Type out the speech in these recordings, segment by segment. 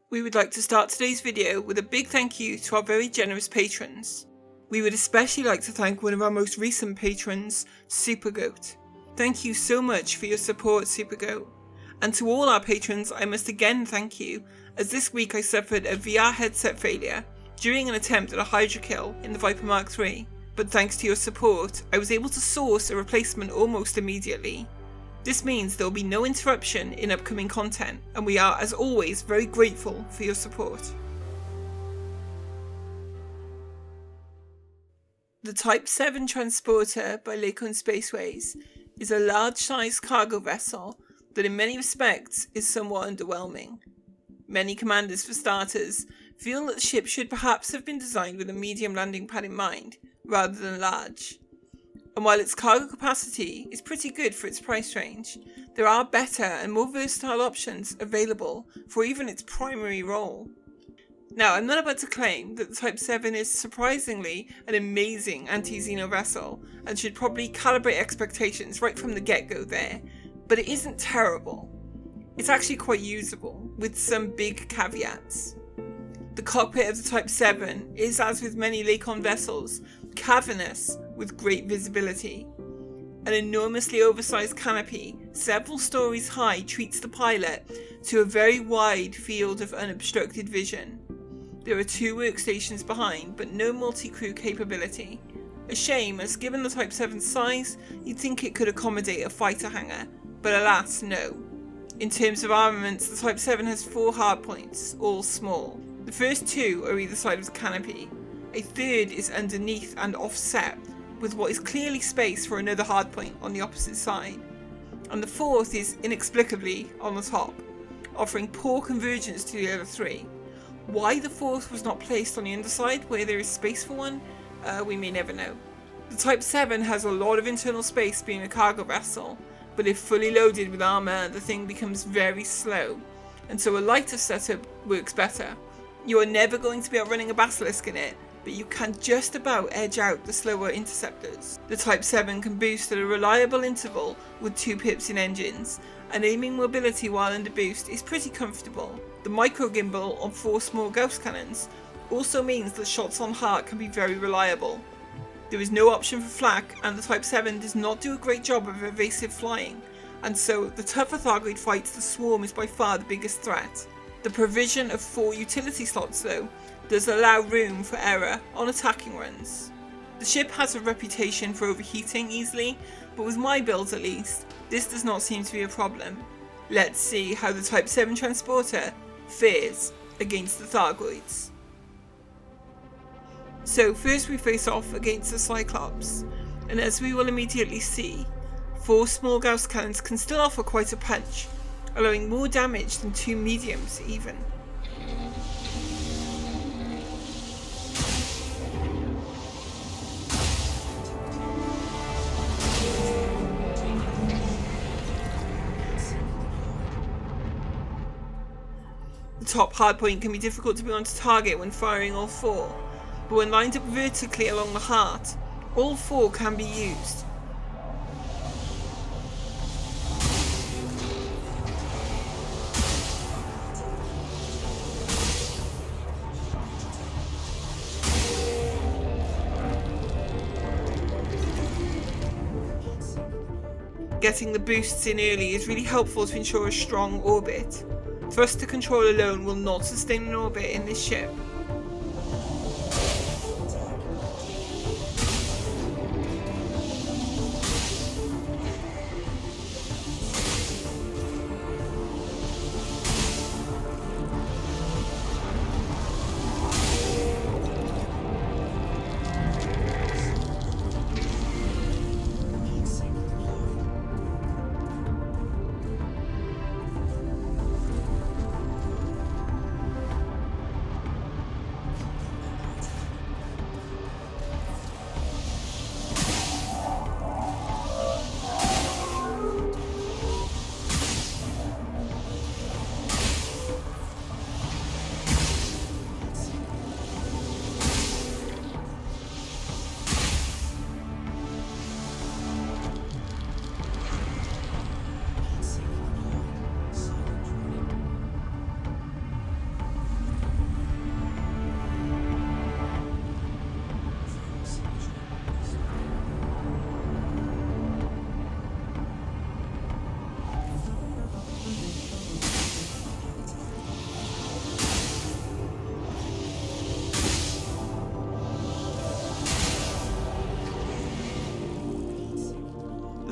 We would like to start today's video with a big thank you to our very generous patrons. We would especially like to thank one of our most recent patrons, Supergoat. Thank you so much for your support, Supergoat. And to all our patrons, I must again thank you, as this week I suffered a VR headset failure during an attempt at a Hydra kill in the Viper Mark III. But thanks to your support, I was able to source a replacement almost immediately. This means there will be no interruption in upcoming content, and we are, as always, very grateful for your support. The Type 7 Transporter by Lakon Spaceways is a large-sized cargo vessel that in many respects is somewhat underwhelming. Many commanders, for starters, feel that the ship should perhaps have been designed with a medium landing pad in mind, rather than large. And while its cargo capacity is pretty good for its price range, there are better and more versatile options available for even its primary role. Now, I'm not about to claim that the Type 7 is surprisingly an amazing Anti-Xeno vessel and should probably calibrate expectations right from the get-go there, but it isn't terrible. It's actually quite usable, with some big caveats. The cockpit of the Type 7 is, as with many Lakon vessels, cavernous with great visibility. An enormously oversized canopy, several stories high, treats the pilot to a very wide field of unobstructed vision. There are 2 workstations behind, but no multi-crew capability. A shame, as given the Type 7's size, you'd think it could accommodate a fighter hangar, but alas, no. In terms of armaments, the Type 7 has 4 hardpoints, all small. The first 2 are either side of the canopy. A third is underneath and offset, with what is clearly space for another hardpoint on the opposite side. And the 4th is inexplicably on the top, offering poor convergence to the other 3. Why the 4th was not placed on the underside where there is space for one, we may never know. The Type 7 has a lot of internal space being a cargo vessel, but if fully loaded with armour, the thing becomes very slow, and so a lighter setup works better. You are never going to be outrunning a Basilisk in it, but you can just about edge out the slower interceptors. The Type 7 can boost at a reliable interval with 2 pips in engines, and aiming mobility while under boost is pretty comfortable. The micro gimbal on 4 small Gauss cannons also means that shots on heart can be very reliable. There is no option for flak, and the Type 7 does not do a great job of evasive flying, and so the tougher Thargoid fights, the Swarm is by far the biggest threat. The provision of 4 utility slots, though, does allow room for error on attacking runs. The ship has a reputation for overheating easily, but with my builds at least, this does not seem to be a problem. Let's see how the Type 7 Transporter fares against the Thargoids. So first we face off against the Cyclops, and as we will immediately see, 4 small Gauss cannons can still offer quite a punch, allowing more damage than 2 mediums even. The top hardpoint can be difficult to bring onto target when firing all 4, but when lined up vertically along the heart, all 4 can be used. Getting the boosts in early is really helpful to ensure a strong orbit. Thruster control alone will not sustain an orbit in this ship.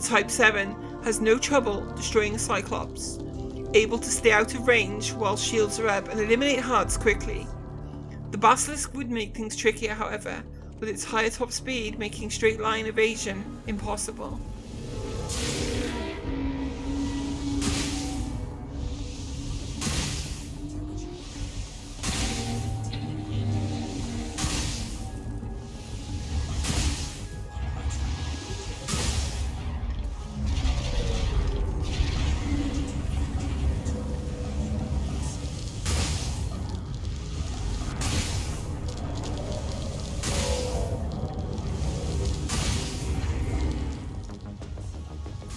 Type 7 has no trouble destroying Cyclops, able to stay out of range while shields are up and eliminate hearts quickly. The Basilisk would make things trickier, however, with its higher top speed making straight line evasion impossible.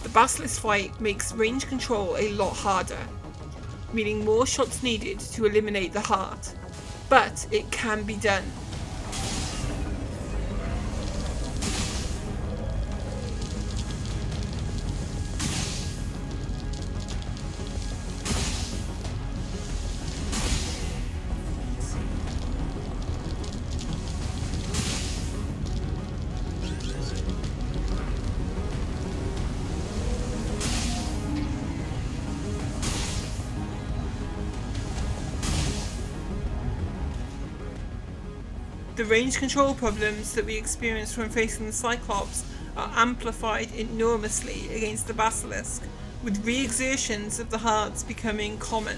The Basilisk fight makes range control a lot harder, meaning more shots needed to eliminate the heart, but it can be done. The range control problems that we experience when facing the Cyclops are amplified enormously against the Basilisk, with re-exertions of the hearts becoming common.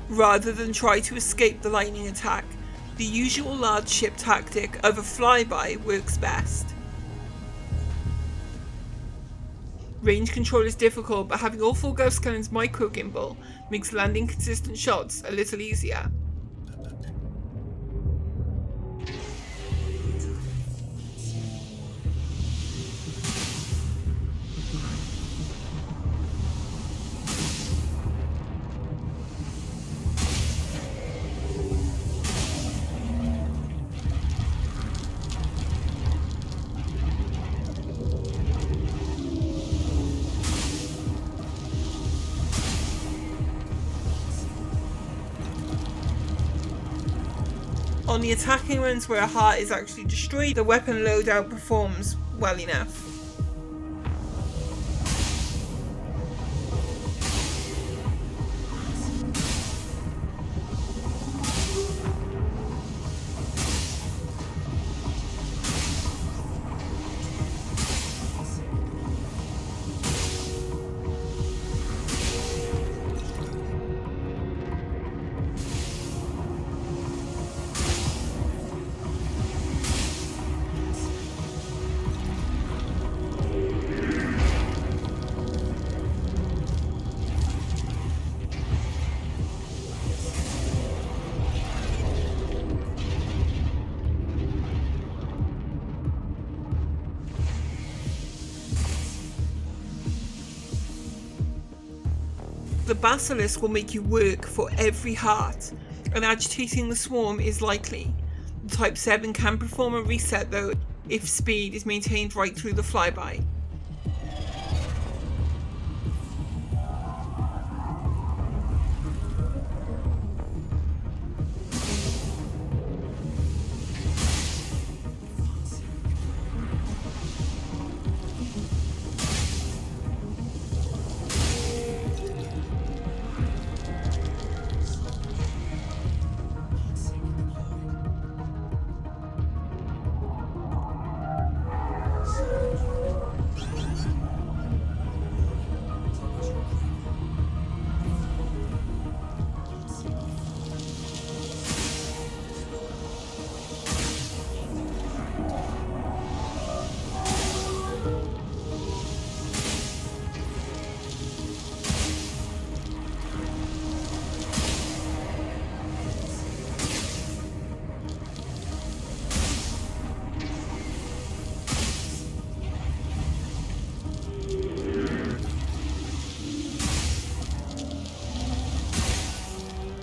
Rather than try to escape the lightning attack, the usual large ship tactic of a flyby works best. Range control is difficult, but having all 4 Ghost Cannons micro gimbal makes landing consistent shots a little easier. On the attacking runs where a heart is actually destroyed, the weapon loadout performs well enough. The Basilisk will make you work for every heart, and agitating the swarm is likely. The Type 7 can perform a reset though if speed is maintained right through the flyby.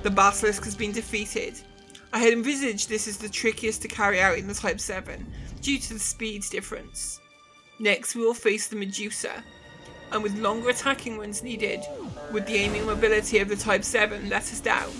The Basilisk has been defeated. I had envisaged this as the trickiest to carry out in the Type 7, due to the speed difference. Next we will face the Medusa, and with longer attacking runs needed, would the aiming mobility of the Type 7 let us down?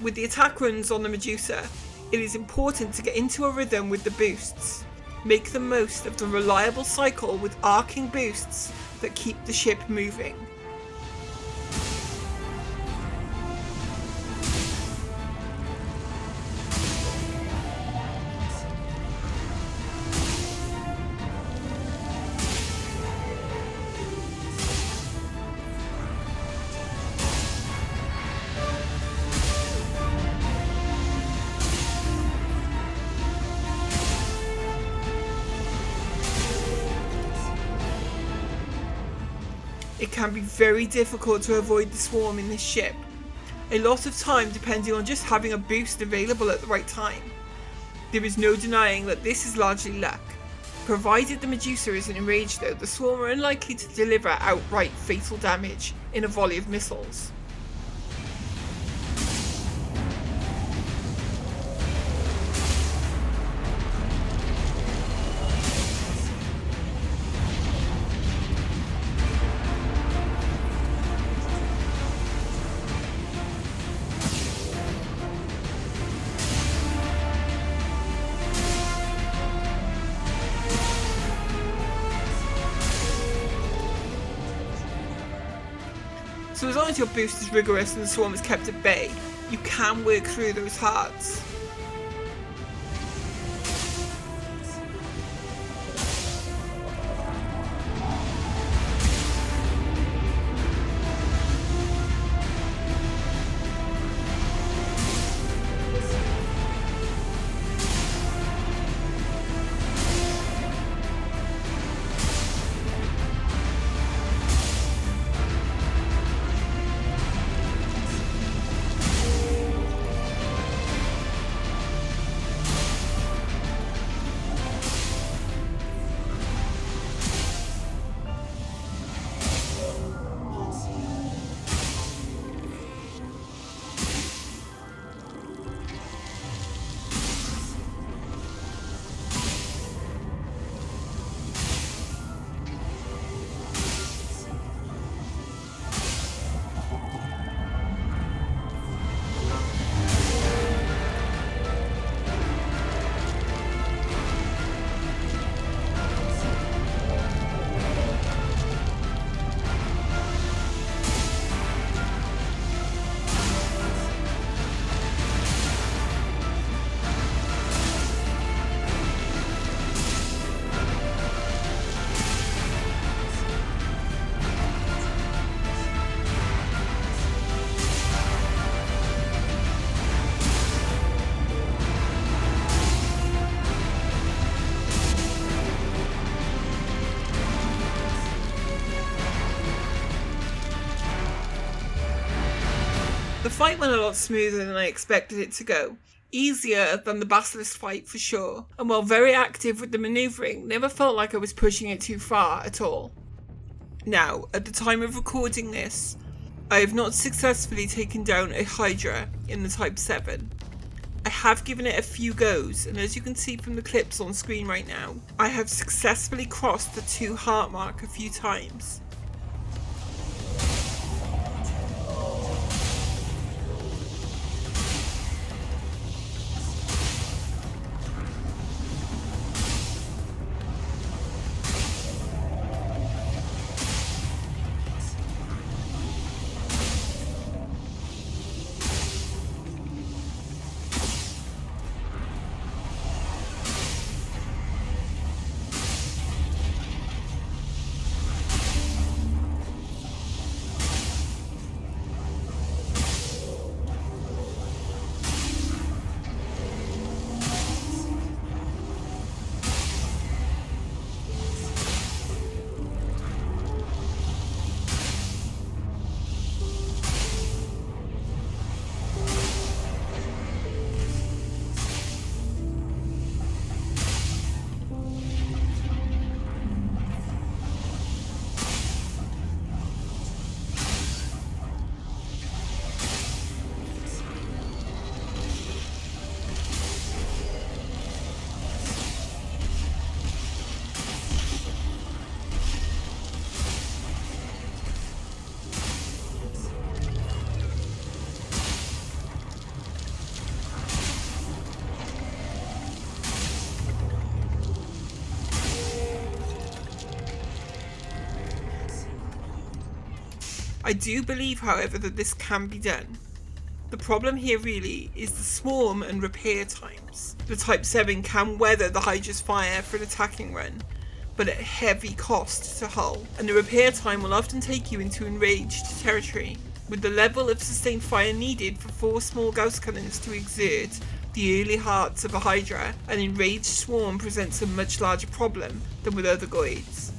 With the attack runs on the Medusa, it is important to get into a rhythm with the boosts. Make the most of the reliable cycle with arcing boosts that keep the ship moving. It can be very difficult to avoid the swarm in this ship, a lot of time depending on just having a boost available at the right time. There is no denying that this is largely luck. Provided the Medusa isn't enraged though, the swarm are unlikely to deliver outright fatal damage in a volley of missiles. So as long as your boost is rigorous and the swarm is kept at bay, you can work through those hearts. The fight went a lot smoother than I expected it to go. Easier than the Basilisk fight for sure, and while very active with the manoeuvring, never felt like I was pushing it too far at all. Now, at the time of recording this, I have not successfully taken down a Hydra in the Type 7. I have given it a few goes, and as you can see from the clips on screen right now, I have successfully crossed the 2 heart mark a few times. I do believe, however, that this can be done. The problem here really is the swarm and repair times. The Type 7 can weather the Hydra's fire for an attacking run, but at heavy cost to hull, and the repair time will often take you into enraged territory, with the level of sustained fire needed for 4 small Gauss cannons to exert the early hearts of a Hydra. An enraged swarm presents a much larger problem than with other Goids.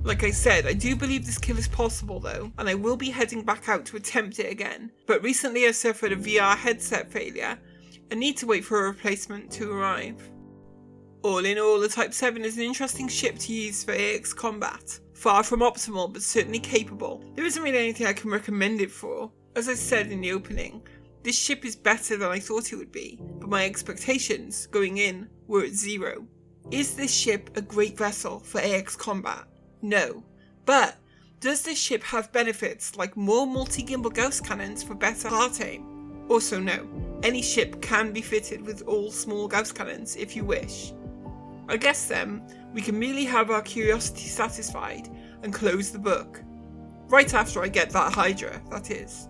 Like I said, I do believe this kill is possible though, and I will be heading back out to attempt it again, but recently I suffered a VR headset failure and need to wait for a replacement to arrive. All in all, the Type 7 is an interesting ship to use for AX combat. Far from optimal, but certainly capable. There isn't really anything I can recommend it for. As I said in the opening, this ship is better than I thought it would be, but my expectations going in were at 0. Is this ship a great vessel for AX combat? No. But does this ship have benefits like more multi-gimbal Gauss cannons for better heart aim? Also no. Any ship can be fitted with all small Gauss cannons if you wish. I guess then, we can merely have our curiosity satisfied and close the book. Right after I get that Hydra, that is.